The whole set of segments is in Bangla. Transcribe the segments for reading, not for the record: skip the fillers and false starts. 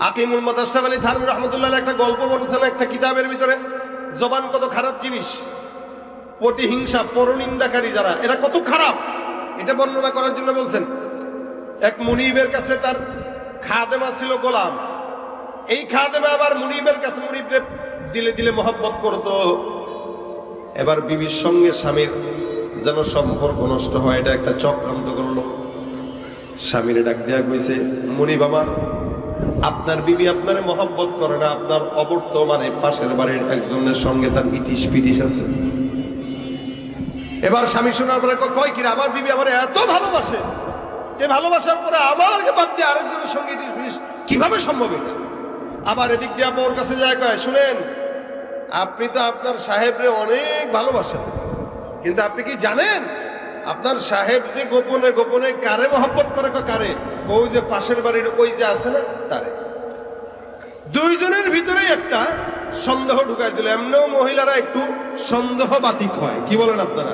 আকিমুল মুতাশাব আলী থানভী রহমতুল্লাহ একটা গল্প বলছেন একটা কিতাবের ভিতরে, জবান কত খারাপ জিনিস, প্রতিহিংসা পরনিন্দাকারী যারা এরা কত খারাপ এটা বর্ণনা করার জন্য বলছেন। এক মুনিবের কাছে তার খাদেমা ছিল গোলাম। এই খাদেমা আবার মুনিবের কাছে মুনিবরে দিলে দিলে মহব্বত করতো। এবার বিবির সঙ্গে স্বামীর যেন সম্পর্ক নষ্ট হয়, এটা একটা চক্রান্ত করলো। স্বামীরে ডাক দেয়া কইছে, মুনিব আমার, আপনার বিবি আপনারে মহব্বত করে না, আপনার অবর্তমানে পাশের বাড়ির একজনের সঙ্গে তার ইটিস পিটিস আছে। এবার স্বামী শোনার পরে কয় কিরা, আমার বিবি আমার এত ভালোবাসে, এই ভালোবাসার পরে আমাকে বাদ দিয়ে আরেকজনের সঙ্গে ইটিস পিটিস কিভাবে সম্ভব এটা? আবার এদিক দিয়ে বউর কাছে যায়, কয় শুনেন, আপনি তো আপনার সাহেবরে অনেক ভালোবাসেন, কিন্তু আপনি কি জানেন আপনার সাহেব যে গোপনে গোপনে কারে মহব্বত করে? কারে? ওই যে পাশের বাড়ির ওই যে আছে না তারে। দুইজনের ভিতরে একটা সন্দেহ ঢুকাই দিল। এমনিও মহিলারা একটু সন্দেহবাতিক হয়, কি বলেন আপনারা?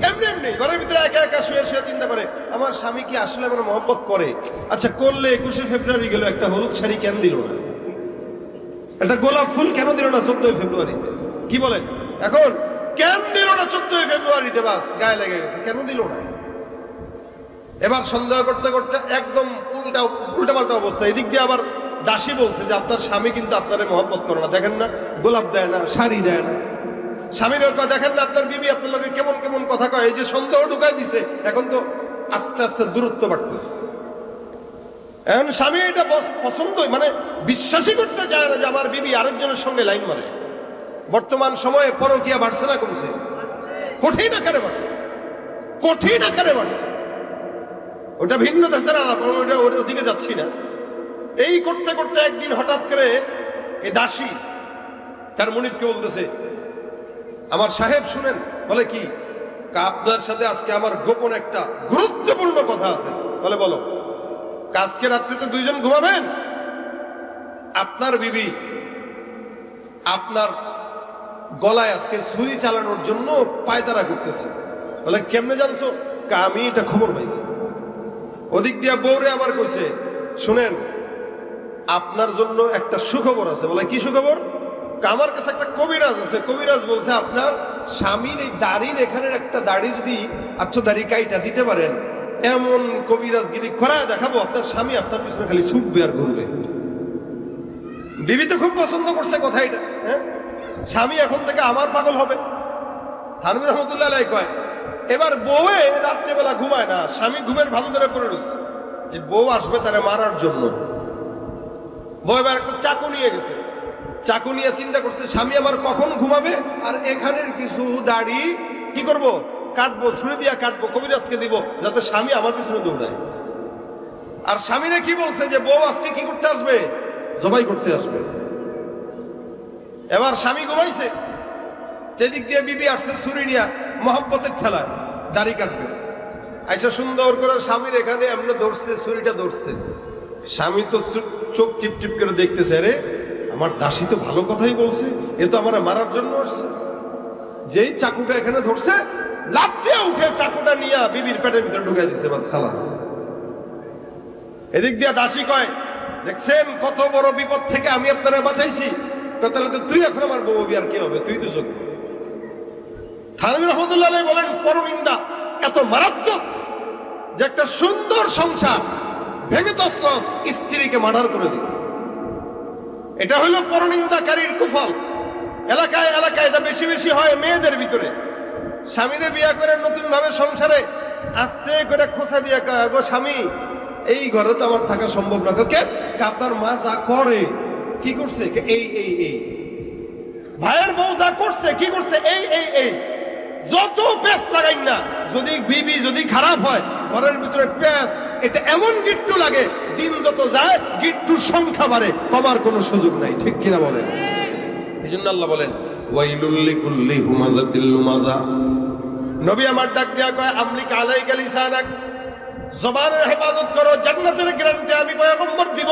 এমনি এমনি ঘরের ভিতরে একা একা শুয়ে শুয়ে চিন্তা করে, আমার স্বামী কি আসলে আমার মহব্বত করে? আচ্ছা করলে 21শে ফেব্রুয়ারি গেল, একটা হলুদ শাড়ি কেন দিল না? একটা গোলাপ ফুল কেন দিল না 14 ফেব্রুয়ারিতে? কি বলেন? এখন কেন দিল না 14 ফেব্রুয়ারিতে? বাস গায়ে লেগে গেছে, কেন দিল না? এবার সন্দেহ করতে করতে একদম উল্টাপাল্টা অবস্থা। এদিক দিয়ে আবার দাসী বলছে যে আপনার স্বামী কিন্তু আপনারে মহব্বত করে না, দেখেন না গোলাপ দেয় না, শাড়ি দেয় না। স্বামীর কথা দেখেন না, আপনার বিবি আপনার লোকে কেমন কেমন কথা কয়। এই যে সন্দেহ ঢুকাই দিছে, এখন তো আস্তে আস্তে দূরত্ব বাড়তেছে। এখন স্বামী এটা পছন্দ মানে বিশ্বাসই করতে চায় না যে আমার বিবি আরেকজনের সঙ্গে লাইন মারে। বর্তমান সময়ে পরকীয়া বাড়ছে না কমছে? কঠিন আকারে বাড়ছে, কঠিন আকারে বাড়ছে। ওটা ভিন্ন দেশের আলাপ, ওটা ওদিকে যাচ্ছি না। এই করতে করতে একদিন হঠাৎ করে এই দাসী তার মুনিবকে বলতেছে, আমার সাহেব শুনেন। বলে কি? আপনার সাথে আজকে আমার গোপন একটা গুরুত্বপূর্ণ কথা আছে। বলে বলো। আজকে রাত্রিতে দুইজন ঘুমাবেন, আপনার বিবি আপনার গলায় আজকে ছুরি চালানোর জন্য পায়তারা করতেছে। বলে কেমনে জানছো? আমি এটা খবর পাইছি। ওদিক দিয়া বউরে আবার কইছে, শুনেন আপনার জন্য একটা সুখবর আছে। বলে কি সুখবর? আমার কাছে একটা কবিরাজ আছে, কবিরাজ বলছে আপনার স্বামীর এই দাড়ির এখানের একটা দাড়ি যদি আচ্ছা দাড়ি কাইটা দিতে পারেন, এমন কবিরাজগিরি করায় দেখাবো আপনার স্বামী আপনার পিছনে খালি ছুটবে আর ঘুরবে। বিবি তো খুব পছন্দ করছে কথা এটা। হ্যাঁ, স্বামী এখন থেকে আমার পাগল হবে। থানভী রহমতুল্লাহ আলাইহি কয়, এবার বউয়ে রাত্রেবেলা ঘুমায় না, স্বামী ঘুমের ভান ধরে পড়ে রয়েছে। এই বউ আসবে তারে মারার জন্য। বউ এবার একটা চাকু নিয়ে গেছে, চাকু নিয়ে চিন্তা করছে স্বামী আমার কখন ঘুমাবে, আর এখানের কিছু দাড়ি কি করব? কাটবো, ছুরি দিয়া কাটবো, কবিরাজকে দিব যাতে স্বামী আমার পিছনে দৌড়ায়। আর স্বামীরা কি বলছে যে বউ আজকে কি করতে আসবে? জবাই করতে আসবে। এবার স্বামী ঘুমাইছে, সেদিক দিয়ে বিবি আসছে ছুরি নিয়া মহব্বতের ঠেলায় দাড়ি কাটবে। আইসা সুন্দর করে স্বামীর এখানে এমনি ধরছে, ছুরিটা ধরছে। স্বামী তো চোখ টিপ টিপ করে দেখতেছে, আরে আমার দাসী তো ভালো কথাই বলছে, এ তো আমার মারার জন্য আসছে। যেই চাকুটা এখানে ধরছে, লাফ দিয়ে উঠে চাকুটা নিয়ে বিবির পেটের ভিতরে ঢুকাই দিছে, বাস খালাস। এদিক দিয়ে দাসী কয়, দেখছেন কত বড় বিপদ থেকে আমি আপনারা বাঁচাইছি। তাহলে তো তুই এখন আমার বউ আর কি হবে? তুই তো যোগ্য। থানভী রহমতুল্লাহ আলাইহি বলেন পরনিন্দা এত মারাত্মক যে একটা সুন্দর সংসার ভেঙে তছনছ, স্ত্রীকে মার্ডার করে দিত। এটা হলো পরনিন্দাকারীর কুফল। এলাকায় এলাকায় এটা বেশি বেশি হয় মেয়েদের ভিতরে। স্বামীরে বিয়া করে নতুন ভাবে সংসারে আস্তে করে খোঁচা দিয়ে, গো স্বামী এই ঘরে তো আমার থাকা সম্ভব না। কেন? আপনার মা যা করে কি করছে? এই এই এই। ভাইয়ের বউ যা করছে কি করছে? এই এই এই। যত পেঁচ লাগাই না, যদি বিবি যদি খারাপ হয় ঘরের ভিতরে পেঁচ এটা এমন গিট্টু লাগে, দিন যত যায় গিট্টুর সংখ্যা বাড়ে, কমার কোনো সুযোগ নাই। ঠিক কিনা বলেন? এই জন্য আল্লাহ বলেন ওয়াইলুল লিকুল্লি হুমাযাতিল লুমাযা। নবী আমার ডাক দেয়া কয়, আমলিক আলাইকা লিসানাক, জবানের হেফাজত করো, জান্নাতের গ্যারান্টি আমি পয়গম্বর দিব।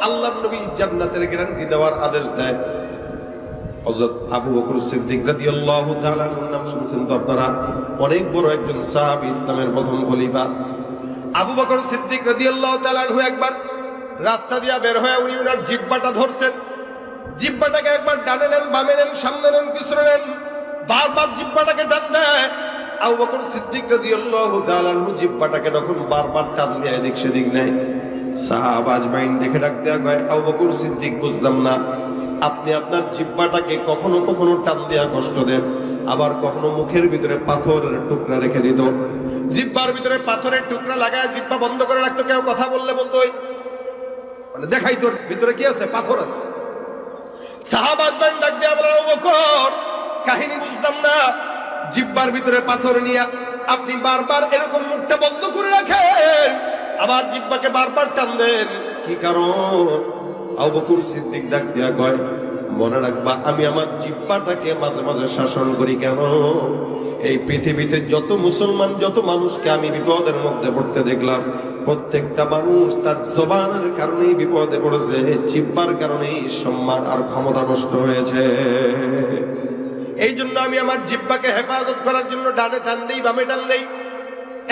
আল্লাহর নবী জান্নাতের গ্যারান্টি দেওয়ার আদেশ দেয়। হযরত আবু বকর সিদ্দিক রাদিয়াল্লাহু তাআলা নাম শুনছেন তো আপনারা? অনেক বড় একজন সাহাবী, ইসলামের প্রথম খলিফা। আবু বকর সিদ্দিক রাদিয়াল্লাহু তাআলা একবার রাস্তা দিয়া বের হয়ে উনি উনার জিহ্বাটা ধরছেন। জিহ্বাটাকে একবার ডানে নেন, বামে নেন, সামনে নেন, পিছনে নেন, বারবার জিহ্বাটাকে টান দেয়। আবু বকর সিদ্দিক রাদিয়াল্লাহু তাআলা আনহু জিহ্বাটাকে যখন বারবার টান দিয়ে এদিক সেদিক নেয়, সাহাবা আজমাইন দেখে ডাক দেয়া কয়, আবু বকর সিদ্দিক বুঝলাম না, আপনি আপনার জিহ্বাটাকে কখনো কখনো টান দেয়া কষ্ট দেন, আবার কখনো মুখের ভিতরে পাথরের টুকরা রেখে দিত। জিহ্বার ভিতরে পাথরের টুকরা লাগায় জিহ্বা বন্ধ করে রাখতো। কেউ কথা বললে বলতো মানে দেখাই তোর ভিতরে কি আছে, পাথর আছে। সাহাবা আজমাইন ডাক দেয়া বলেন, আবু বকর কাহিনী বুঝলাম না, জিহ্বার ভিতরে পাথর নিয়ে আপনি বারবার এরকম মুখটা বন্ধ করে রাখেন, আবার জিহ্বাকে বারবার টান দেন, কি কারণ? আবু বকর সিদ্দিক ডাক দিয়া কয়, মনে রাখবা আমি আমার জিহ্বাটাকে মাঝে মাঝে শাসন করি কেন? এই পৃথিবীতে যত মুসলমান, যত মানুষকে আমি বিপদের মধ্যে পড়তে দেখলাম, প্রত্যেকটা মানুষ তার জবানের কারণেই বিপদে পড়েছে, জিহ্বার কারণেই সম্মান আর ক্ষমতা নষ্ট হয়েছে। এই জন্য আমি আমার জিহ্বাকে হেফাজত করার জন্য ডানে টান দেই, বামে টান দেই।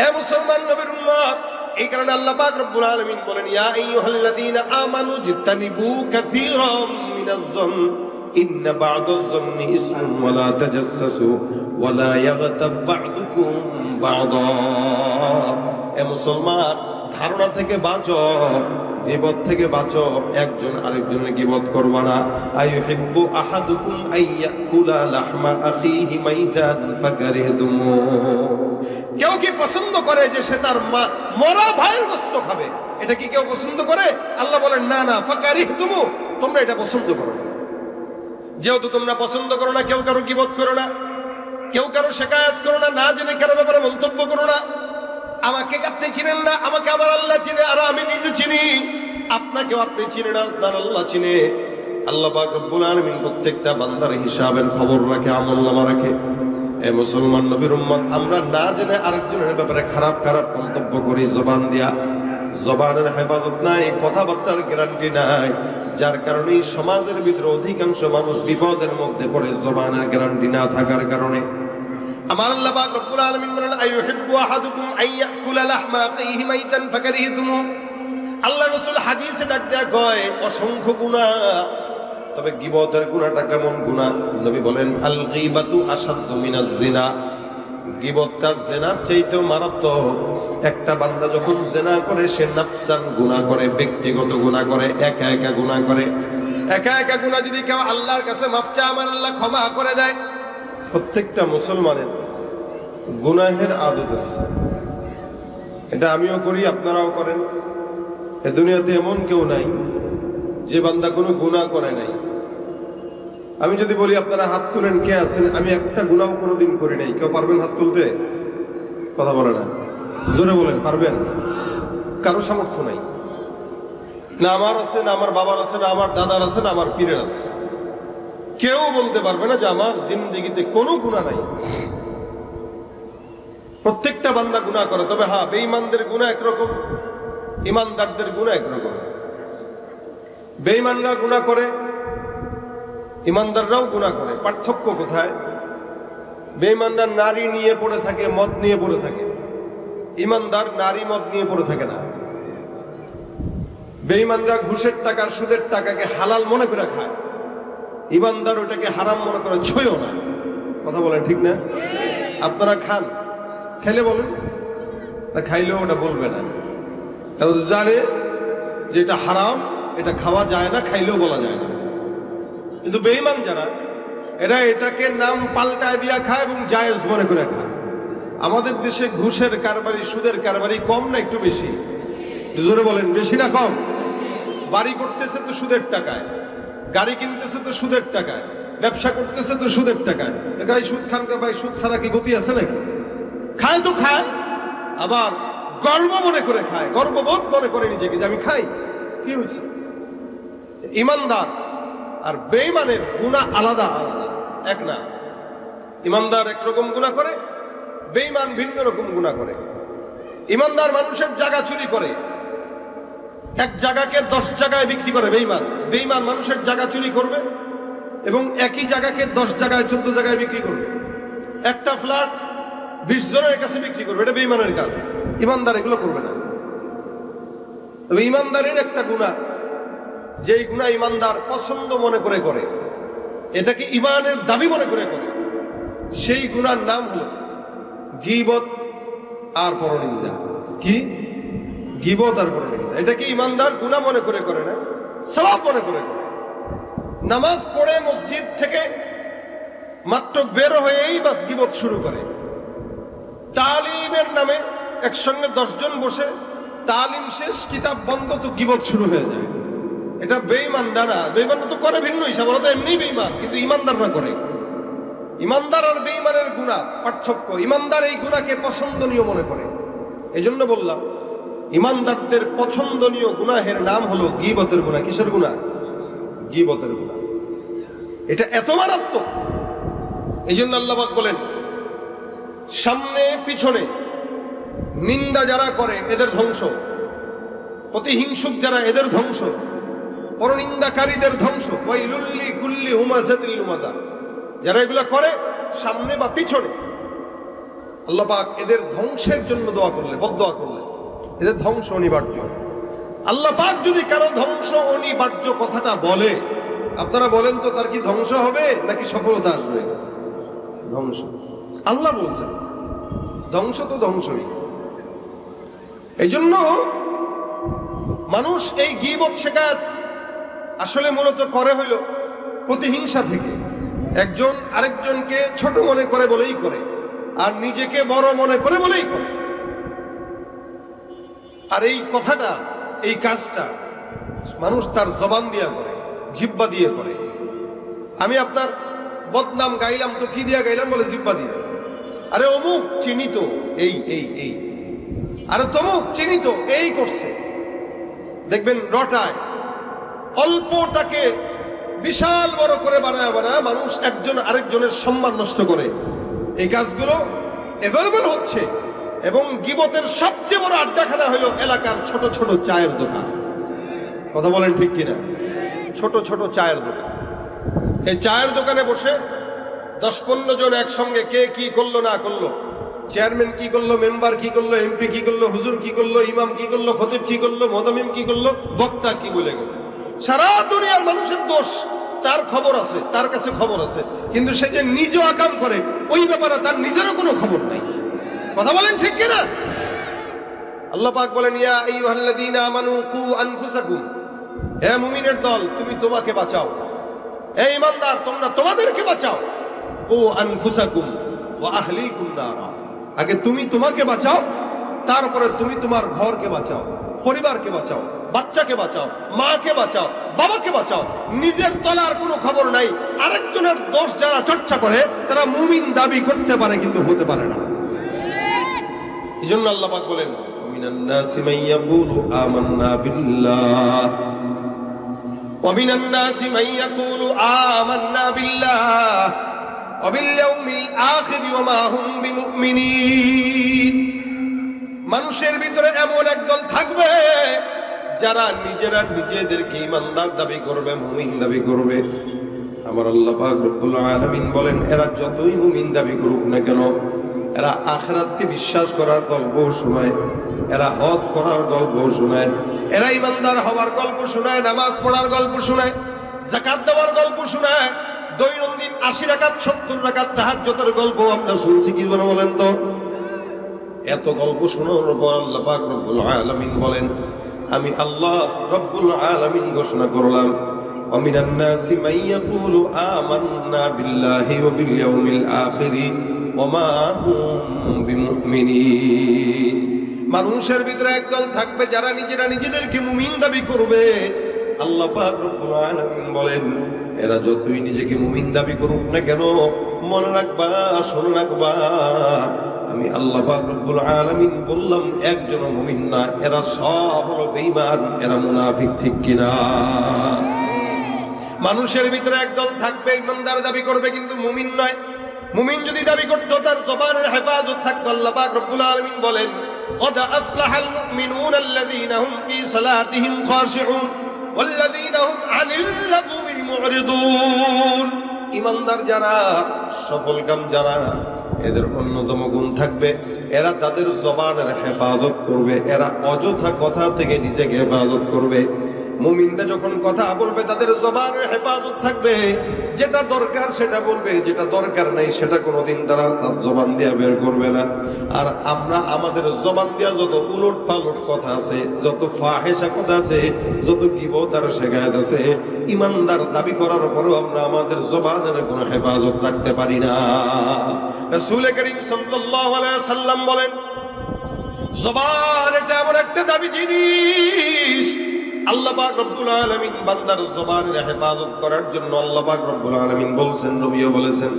এ মুসলমান নবীর উম্মত, এই কারণে আল্লাহ পাক রব্বুল আলামিন বলেন, ইয়া আইয়ুহাল্লাযীনা আমানু জিত্তানিবু কাসীরাম মিনাজ-যন ইন্না বা'দাজ-যন্নি ইসমুন ওয়া লা তাজাসসাসু ওয়া লা ইয়াগতাব বা'দুকুম বা'দা। এ মুসলমান, ধারণা থেকে বাঁচো, জীবত থেকে বাঁচো, একজন আরেকজনের গীবত করবা না। আইয়ুহিব্বু আহাদুকুম আইয়াকুলা লাহমা আখিহি মাইতান ফাকারিহতুমু। কেউ কি পছন্দ করে যে সে তার মরা ভাইয়ের গোশত খাবে? এটা কি কেউ পছন্দ করে? আল্লাহ বলেন না না, ফাকারিহতুমু, তোমরা এটা পছন্দ করো না। যেহেতু তোমরা পছন্দ করো না, কেউ কারো গীবত করো না, কেউ কারো শিকায়াত করো না, না জেনে কারো ব্যাপারে মন্তব্য করো না। আমাকে আপনি চিনেন না, আমাকে আমার আল্লাহ চিনে, আর আমি নিজে চিনি। আপনাকেও আপনি চিনেন, আপনার আল্লাহ চিনে। আল্লাহ পাক রব্বুল আলামিন প্রত্যেকটা বান্দার হিসাবের খবর রাখে, আমলনামা রাখে। এ মুসলমান নবীর উম্মত, আমরা না জেনে আরেকজনের ব্যাপারে খারাপ খারাপ মন্তব্য করি জবান দিয়া। জবানের হেফাজত নাই, কথাবার্তার গ্যারান্টি নাই, যার কারণে সমাজের ভিতরে অধিকাংশ মানুষ বিপদের মধ্যে পড়ে, জবানের গ্যারান্টি না থাকার কারণে। আমার আল্লাহ পাক রব্বুল আলামিন বলেন, আইয়ুহিব্বু আহাদুকুম আইয়াকুলা লাহমা আখিহি মাইতান ফাকারিহতুমু। আল্লাহ রাসূল হাদিসে ডাক দেয়া কয়, অসংখ্য গুনাহ, তবে গীবতের গুনাহটা কেমন গুনাহ? নবী বলেন, আল গীবাতু আশাদ্দু মিনাজ জিনা। গীবতটা জিনার চাইতেও মারাত্মক। একটা বান্দা যখন জিনা করে, সে নাফসান গুনাহ করে, ব্যক্তিগত গুনাহ করে, একা একা গুনাহ করে। একা একা গুনাহ যদি কেউ আল্লাহর কাছে মাফ চায়, আমার আল্লাহ ক্ষমা করে দেয়। প্রত্যেকটা মুসলমানের গুনাহের আদত আছে, এটা আমিও করি, আপনারাও করেন। এ দুনিয়াতে এমন কেউ নাই যে বান্দা কোনো গুনাহ করে নাই। আমি যদি বলি আপনারা হাত তুলেন, কে আছেন আমি একটা গুনাহ কোনোদিন করি নাই, কেউ পারবেন হাত তুলতে? কথা বলে না, জোরে বলেন, পারবেন? কারো সামর্থ্য নাই, না আমার আছে, না আমার বাবার আছে, না আমার দাদার আছে, না আমার পীরের আছে। কেউ বলতে পারবে না যে আমার জিন্দেগিতে কোনো গুনাহ নাই। প্রত্যেকটা বান্দা গুনাহ করে, তবে হ্যাঁ, বেঈমানদের গুনাহ একরকম, ইমানদারদের গুনাহ একরকম। বেঈমানরা গুনাহ করে, ইমানদাররাও গুনাহ করে। পার্থক্য কোথায়? বেঈমানরা নারী নিয়ে পড়ে থাকে, মদ নিয়ে পড়ে থাকে। ইমানদার নারী মদ নিয়ে পড়ে থাকে না। বেঈমানরা ঘুষের টাকা, সুদের টাকাকে হালাল মনে করে খায়, ইমানদার ওটাকে হারাম মনে করে ছয়ও না। কথা বলেন ঠিক না? আপনারা খান, খেলে বলেন, তা খাইলেও ওটা বলবে না, কারণ জানে যে এটা হারাম, এটা খাওয়া যায় না, খাইলেও বলা যায় না। কিন্তু বেঈমান যারা, এরা এটাকে নাম পাল্টায় দিয়া খায় এবং জায়েজ মনে করে খায়। আমাদের দেশে ঘুষের কারবারি, সুদের কারবারি কম না একটু বেশি? জোরে বলেন, বেশি না কম? বাড়ি করতেছে তো সুদের টাকায়, গাড়ি কিনতেছে তো সুদের টাকায়, ব্যবসা করতেছে তো সুদের টাকায়। ভাই সুদ খান কা ভাই, সুদ ছাড়া কি গতি আছে নাকি? খায় তো খায়, আবার গর্ব মনে করে খায়, গর্ববোধ মনে করে নিজেকে যে আমি খাই, কি হয়েছে? ইমানদার আর বেঈমানের গুনাহ আলাদা আলাদা, এক না। ইমানদার একরকম গুনাহ করে, বেঈমান ভিন্ন রকম গুনাহ করে। ইমানদার মানুষের জায়গা চুরি করে, এক জায়গাকে 10 জায়গায় বিক্রি করে। বেঈমান, বেঈমান মানুষের জায়গা চুরি করবে এবং একই জায়গাকে 10 জায়গায়, 14 জায়গায় বিক্রি করবে। একটা ফ্ল্যাট 20 জনের কাছে বিক্রি করবে, এটা বেঈমানের কাজ। ইমানদার এগুলো করবে না। তবে ইমানদারের একটা গুনাহ, যেই গুনাহ ইমানদার পছন্দ মনে করে করে, এটাকে ইমানের দাবি মনে করে করে, সেই গুনার নাম হলো গীবত আর পরনিন্দা। কি? গীবত আর পরনিন্দা। এটাকে ইমানদার গুনাহ মনে করে করে না, সওয়াব মনে করে করে। নামাজ পড়ে মসজিদ থেকে মাত্র বের হয়েই বাস গীবত শুরু করে। তালিমের নামে একসঙ্গে 10 জন বসে তালিম শেষ, কিতাব বন্ধ, তো গীবত শুরু হয়ে যায়। এটা বেঈমানরা না, বেঈমানরা তো করে ভিন্ন হিসাব, ওরা তো এমনি বেঈমান, কিন্তু ইমানদাররা করে। ইমানদার আর বেঈমানের গুনাহ পার্থক্য। ইমানদার এই গুনাহকে পছন্দনীয় মনে করে। এই জন্য বললাম ইমানদারদের পছন্দনীয় গুনাহের নাম হলো গীবতের গুনাহ। কিসের গুনাহ? গীবতের গুনাহ। এটা এত মারাত্মক, এই জন্য আল্লাহ পাক বলেন সামনে পিছনে নিন্দা যারা করে এদের ধ্বংস, প্রতিহিংসুক যারা এদের ধ্বংস, পরনিন্দাকারীদের ধ্বংস। ওয়াইলুল লিকুল্লি হুমাযাতিল লুমাযা, যারা এগুলা করে সামনে বা পিছনে, আল্লাহ পাক এদের ধ্বংসের জন্য দোয়া করলে, বদদোয়া করলে, এদের ধ্বংস অনিবার্য। আল্লাহ পাক যদি কারো ধ্বংস অনিবার্য কথাটা বলে, আপনারা বলেন তো তার কি ধ্বংস হবে নাকি সফলতা আসবে? ধ্বংস। আল্লাহ বলছেন ধ্বংস তো ধ্বংসই। এই জন্য মানুষ এই গীবত শিকায়ত আসলে মূলত করে হইল প্রতিহিংসা থেকে। একজন আরেকজনকে ছোট মনে করে বলেই করে, আর নিজেকে বড় মনে করে বলেই করে। আর এই কথাটা, এই কাজটা মানুষ তার জবান দিয়া করে, জিহ্বা দিয়ে করে। আমি আপনার বদনাম গাইলাম তো কি দিয়া গাইলাম? বলে জিহ্বা দিয়ে। আরে অমুক চিনিত এই এই এই, আরে তমুক চিনিত এই করছে। দেখবেন রটায় অল্পটাকে বিশাল বড় করে বানায় বানায় মানুষ একজন আরেকজনের সম্মান নষ্ট করে। এই কাজগুলো এভেলেবল হচ্ছে। এবং গীবতের সবচেয়ে বড় আড্ডাখানা হলো এলাকার ছোট ছোট চায়ের দোকান। কথা বলেন ঠিক কিনা? ছোট ছোট চায়ের দোকান। এই চায়ের দোকানে বসে 10-15 জন একসঙ্গে কে কি করলো না করলো, চেয়ারম্যান কি করলো, মেম্বার কি করলো, এমপি কি করলো, হুজুর কি করলো, ইমাম কি করলো, খতিব কি করলো, মোতামিম কি করলো, বক্তা কি বলে গেল, সারা দুনিয়ার মানুষের দোষ তার খবর আছে, তার কাছে খবর আছে। কিন্তু সে যে নিজে আকাম করে ওই ব্যাপারে তার নিজেরও কোনো খবর নাই। কথা বলেন ঠিক কিনা? আল্লাহ পাক বলেন ইয়া আইয়ুহাল্লাযীনা আমানু কু আনফুসাকুম, হে মুমিনের দল তুমি তোমাকে বাঁচাও। হে ঈমানদার তোমরা তোমাদেরকে বাঁচাও। কু আনফুসাকুম ওয়া আহলিকুম নারা, আগে তুমি তোমাকে বাঁচাও, তারপরে তুমি তোমার ঘরকে বাঁচাও, পরিবারকে বাঁচাও, বাচ্চাকে বাঁচাও, মাকে বাঁচাও, বাবাকে বাঁচাও। নিজের তলার কোনো খবর নাই। আরেকজনের দোষ যারা চর্চা করে তারা মুমিন দাবি করতে পারে কিন্তু হতে পারে না। এই জন্য আল্লাহ পাক বলেন মিনান নাসি মান ইয়াকুলু আমান্না বিল্লাহ ওয়া মিনান নাসি মান ইয়াকুলু আমান্না বিল্লাহ ওয়া বিল ইয়াউমিল আখির ওয়া মা হুম বিমুমিনিন। মানুষের ভিতরে এমন একদল থাকবে যারা নিজেরা নিজেদেরকে ঈমানদার দাবি করবে, মুমিন দাবি করবে। আমার আল্লাহ পাক রব্বুল আলামিন বলেন এরা যতই মুমিন দাবি করুক না কেন, এরা আখিরাতে বিশ্বাস করার গল্প শোনায়, এরা হজ করার গল্প শোনায়, এরা ঈমানদার হওয়ার গল্প শোনায়, নামাজ পড়ার গল্প শোনায়, যাকাত দেওয়ার গল্প শোনায়, দৈনন্দিন 80 রাকাত 70 রাকাত তাহাজ্জুদের গল্প আমরা শুনছি কি বলেন তো? এত গল্প শোনার পর আল্লাহ পাক রব্বুল আলামিন বলেন আমি আল্লাহ রব্বুল আলামিন ঘোষণা করলাম ওয়া মিনান নাসি মান ইয়াকুলু আমান্না বিল্লাহি ওয়া বিল ইয়াউমিল আখির ওয়া মা হুম বিমুমিনিন। মানুষের ভিতরে একদল থাকবে যারা নিজেরা নিজেদেরকে মুমিন দাবি করবে। আল্লাহ পাক রব্বুল আলামিন বলেন এরা যতই নিজেকে মুমিন দাবি করুক না কেন, মনে রাখবা, শোনো রাখবা, আমি আল্লাহ পাক রব্বুল আলামিন বললাম একজন মুমিন না, এরা সব হলো বেঈমান, এরা মুনাফিক। ঠিক কিনা? মানুষের ভিতরে একদল থাকবে ঈমানদার দাবি করবে কিন্তু মুমিন নয়। মুমিন যদি দাবি করতো তার জবানের হেফাজত থাকতো। আল্লাহ পাক রব্বুল আলামিন বলেন قد أفلح المؤمنون الذين هم في صلاتهم خاشعون والذين هم عن اللغو معرضون। ঈমানদার যারা, সফলকাম যারা, এদের অন্যতম গুণ থাকবে এরা তাদের জবানের হেফাজত করবে, এরা অযথা কথা থেকে নিজেকে হেফাজত করবে। মুমিনরা যখন কথা বলবে তাদের জবানের হেফাজত থাকবে, যেটা দরকার সেটা বলবে, যেটা দরকার নাই সেটা কোনোদিন তারা তার জবান দিয়ে বের করবে না। আর আমরা আমাদের জবান দিয়া যত উলট পালট কথা আছে, যত ফাহেসা কথা আছে, যত গীবত আর শিকায়াত আছে, ইমানদার দাবি করার পরেও আমরা আমাদের জবানের কোনো হেফাজত রাখতে পারি না। রাসূল করিম সাল্লাল্লাহু আলাইহি সাল্লাম বলেন, জবান এটা এমন একটা দামি জিনিস, আল্লাহ পাক রব্বুল আলামিন বান্দার জবানের হেফাজত করার জন্য আল্লাহ পাক রব্বুল আলামিন বলছেন, নবীও বলেছেন।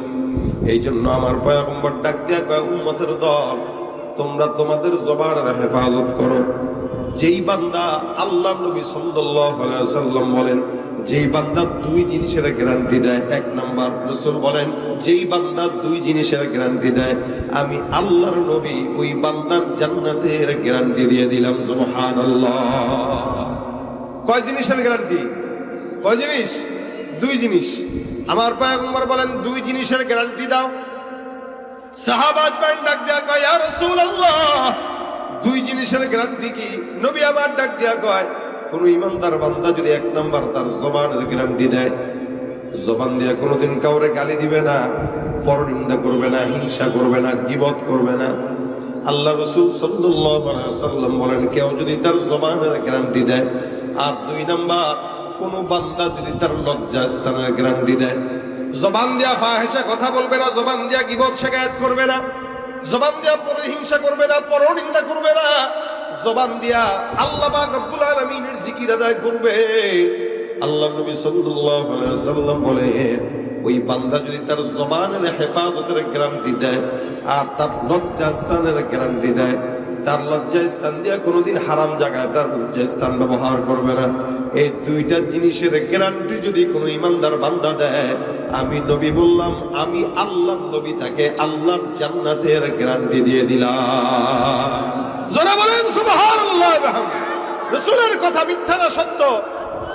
এই জন্য আমার পয়গম্বর ডাক দিয়া কয়, উম্মতের দল, তোমরা তোমাদের জবানের হেফাজত করো। যেই বান্দা, আল্লাহ নবী সাল্লাল্লাহু আলাইহি ওয়াসাল্লাম বলেন, যেই বান্দা দুই জিনিসের গ্যারান্টি দেয়, এক নাম্বার রাসূল বলেন, যেই বান্দা দুই জিনিসের গ্যারান্টি দেয়, আমি আল্লাহর নবী ওই বান্দার জান্নাতের গ্যারান্টি দিয়ে দিলাম। সুবহানাল্লাহ। কয় জিনিসের গ্যারান্টি? কয় জিনিস? দুই জিনিস। আমার পয়গম্বর বলেন, দুই জিনিসের গ্যারান্টি দাও। সাহাবাত ডাক দিয়া কয়, ইয়া রাসূলুল্লাহ, দুই জিনিসের গ্যারান্টি কি? নবী আমার ডাক দিয়া কয়, কোন ইমানদার বান্দা যদি এক নাম্বার তার জবানের গ্যারান্টি দেয়, জবান দিয়া কোনোদিন কাউরে গালি দিবে না, পরনিন্দা করবে না, হিংসা করবে না, গীবত করবে না। আল্লাহ রাসূল সাল্লাল্লাহু আলাইহি ওয়াসাল্লাম বলেন, কেউ যদি তার জবানের গ্যারান্টি দেয়, আর দুই নাম্বার কোন বান্দা যদি তার লজ্জাস্থানের গ্যারান্টি দেয়, জবান দিয়া ফাহিশা কথা বলবে না, জবান দিয়া গীবত শিকায়াত করবে না, জবান দিয়া পরহিংসা করবে না, পরনিন্দা করবে না, জবান দিয়া আল্লাহ পাক রব্বুল আলামিনের জিকির আদায় করবে। আল্লাহ নবী সাল্লাল্লাহু আলাইহি ওয়াসাল্লাম বলে, ওই বান্দা যদি তার জবানের হেফাজতের গ্যারান্টি দেয় আর তার লজ্জাস্থানের গ্যারান্টি দেয়, তার লজ্জাস্থান দিয়ে কোনোদিন হারাম জায়গায় তার লজ্জাস্থান ব্যবহার করবে না, এই দুইটা জিনিসের গ্যারান্টি যদি কোনো ইমানদার বান্দা দেয়, আমি নবী বললাম, আমি আল্লাহর নবী তাকে আল্লাহর জান্নাতের গ্যারান্টি দিয়ে দিলাম। যারা বলেন সুবহানাল্লাহ ওয়া বিহামদিহি। রাসূলের কথা মিথ্যা না সত্য?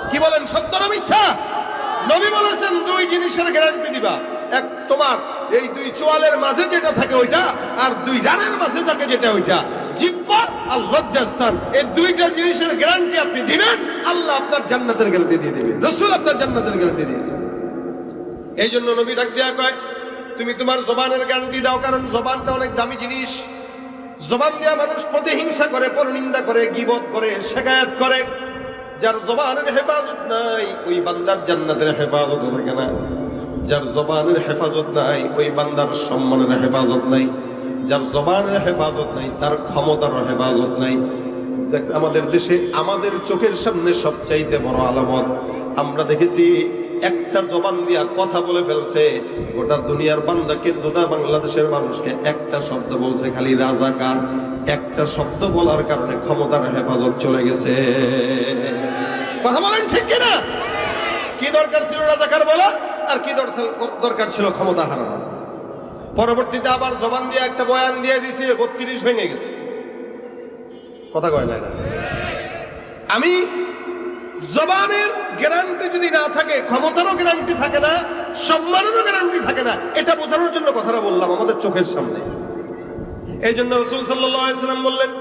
কি বলেন, সত্য না মিথ্যা? নবী বলেছেন দুই জিনিসের গ্যারান্টি দিবা। এক, তোমার এই দুই চোয়ালের মাঝে যেটা থাকে ওইটা, আর দুই ডানের মাঝে থাকে যেটা ওইটা, জিহ্বা আর লজ্জাস্থান, এই দুইটা জিনিসের গ্যারান্টি আপনি দিবেন, আল্লাহ আপনার জান্নাতের গ্যারান্টি দিয়ে দিবেন, রাসূল আপনার জান্নাতের গ্যারান্টি দিয়ে দিবেন। এই জন্য নবী ডাক দেয়া কয়, তুমি তোমার জবানের গ্যারান্টি দাও, কারণ জবানটা অনেক দামি জিনিস। জবান দিয়া মানুষ প্রতিহিংসা করে, পরনিন্দা করে, গীবত করে, শিকায়াত করে। যার জবানের হেফাজত নাই, ওই বান্দার জান্নাতের হেফাজত থাকে না। যার জবানের হেফাজত নাই, ওই বান্দার সম্মানের হেফাজত নাই। যার জবানের হেফাজত নাই, তার ক্ষমতার হেফাজত নাই। আমাদের দেশে আমাদের চোখের সামনে সবচাইতে বড় আলামত আমরা দেখেছি, একটা জবান দিয়া কথা বলে ফেলছে, গোটা দুনিয়ার বান্দাকে, গোটা বাংলাদেশের মানুষকে একটা শব্দ বলছে, খালি রাজাকার। একটা শব্দ বলার কারণে ক্ষমতার হেফাজত চলে গেছে। কথা বলেন ঠিক কিনা? কি দরকার ছিল রাজাকার বলা, আর কি দরকার ছিল ক্ষমতা হারানো? পরবর্তীতে আবার জবান দিয়ে একটা বয়ান দিয়ে দিছে, 32 ভেঙে গেছে। কথা কয় না? আমি জবানের গ্যারান্টি যদি না থাকে, ক্ষমতারও গ্যারান্টি থাকে না, সম্মানেরও গ্যারান্টি থাকে না। এটা বোঝানোর জন্য কথাটা বললাম আমাদের চোখের সামনে। এই জন্য রাসূল সাল্লাল্লাহু আলাইহি ওয়াসাল্লাম বললেন,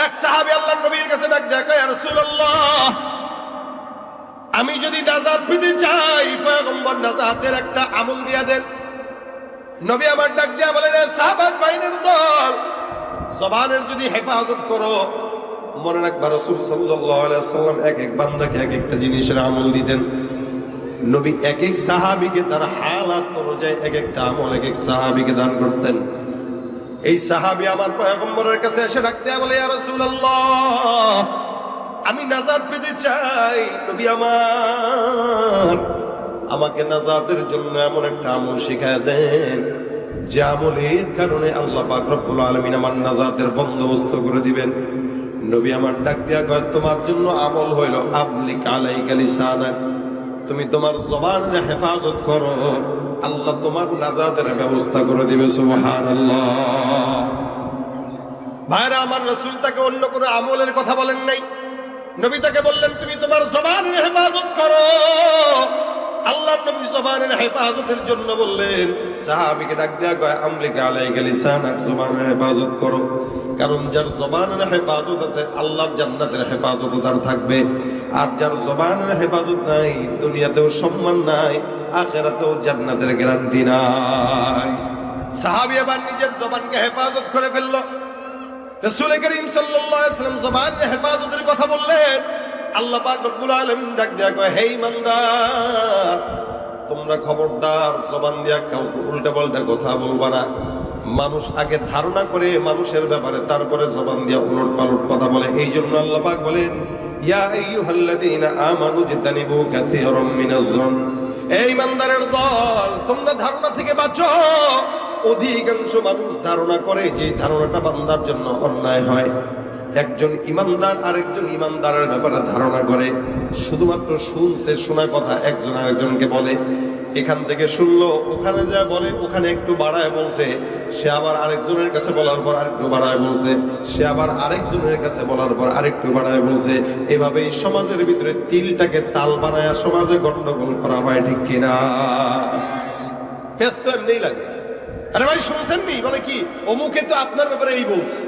এক সাহাবী আল্লাহর নবীর কাছে ডাক দেয়া কয়, ইয়া রাসূলুল্লাহ, আমি যদি নাজাত পেতে চাই, পয়গম্বর নাজাতের একটা আমল দিয়া দেন। নবী আমার ডাক দিয়া বলেন, সাহাবাত বাইনের দল, জবানের যদি হেফাজত করো, মনে রাখবা রাসূল সাল্লাল্লাহু আলাইহি ওয়াসাল্লাম এক এক বান্দাকে এক একটা জিনিসের আমল দিতেন। নবী এক এক সাহাবীকে তার হালাত অনুযায়ী এক একটা আমল এক এক সাহাবীকে দান করতেন। এই সাহাবী আমার পয়গম্বরের কাছে এসে ডাক দেয়া বলে, ইয়া রাসূলুল্লাহ, আমি নাজাত পেতে চাই, নবী আমার, আমাকে নাজাতের জন্য এমন একটা আমল শিখায় দেন, যে আমলের কারণে আল্লাহ পাক রব্বুল আলামিন আমার নাজাতের বন্দোবস্ত করে দিবেন। নবী আমার ডাক দিয়া কয়, তোমার জন্য আমল হইল আবলিক আলাইকা লিসানাক, তুমি তোমার জবানের হেফাজত করো, আল্লাহ তোমার নাজাতের ব্যবস্থা করে দিবে। সুবহানাল্লাহ। ভাইরা আমার, রাসূল তাকে অন্য কোনো আমলের কথা বলেন নাই। নবী তাকে বললেন, তুমি তোমার জবানের হেফাজত করো, আল্লাহর নবী জবানের হেফাজতের জন্য বললেন, সাহাবীকে ডাক দেয়া কয় আমলিকা আলাইকা লিসানাক, জবানের হেফাজত করো, কারণ যার জবানের হেফাজত আছে আল্লাহর জান্নাতের হেফাজত তার থাকবে। আর যার জবানের হেফাজত নাই, দুনিয়াতেও সম্মান নাই, আখিরাতেও জান্নাতের গ্যারান্টি নাই। সাহাবী আবার নিজের জবানকে হেফাজত করে ফেলল। রাসূল করিম সাল্লাল্লাহু আলাইহি ওয়াসাল্লাম জবানের হেফাজতের কথা বললেন। আল্লাহ পাক রব্বুল আলামিন ডাক দেয়া কয়, হে ইমানদার, তোমরা খবরদার জবান দিয়া কাউকে উল্টা পাল্টা কথা বলবা না। মানুষ আগে ধারণা করে মানুষের ব্যাপারে, তারপরে জবান দিয়া উলট পালট কথা বলে। এই জন্য আল্লাহ পাক বলেন, ইয়া আইয়ুহাল্লাযীনা আমানু জিতানিবু কাসীরাম মিনাজ-জন, এই ইমানদারের দল, তোমরা ধারণা থেকে বাঁচো। অধিকাংশ মানুষ ধারণা করে যে ধারণাটা বান্দার জন্য অন্যায় হয়। একজন ইমানদার আরেকজন ইমানদারের ব্যাপারে ধারণা করে, শুধুমাত্র শুনছে, শোনা কথা একজন আরেকজনকে বলে, এখান থেকে শুনলো, ওখানে যা বলে, ওখানে একটু বাড়ায় বলছে, সে আবার আরেকজনের কাছে বলার পর আরেকটু বাড়ায় বলছে, সে আবার আরেকজনের কাছে বলার পর আরেকটু বাড়ায় বলছে। এভাবেই সমাজের ভিতরে তিলটাকে তাল বানায় সমাজে গন্ডগোল করা হয়, ঠিক কিনা? ব্যস্ত এমনিই লাগে, আরে ভাই শুনছেন নি, বলে কি অমুকে তো আপনার ব্যাপারে এই বলছে।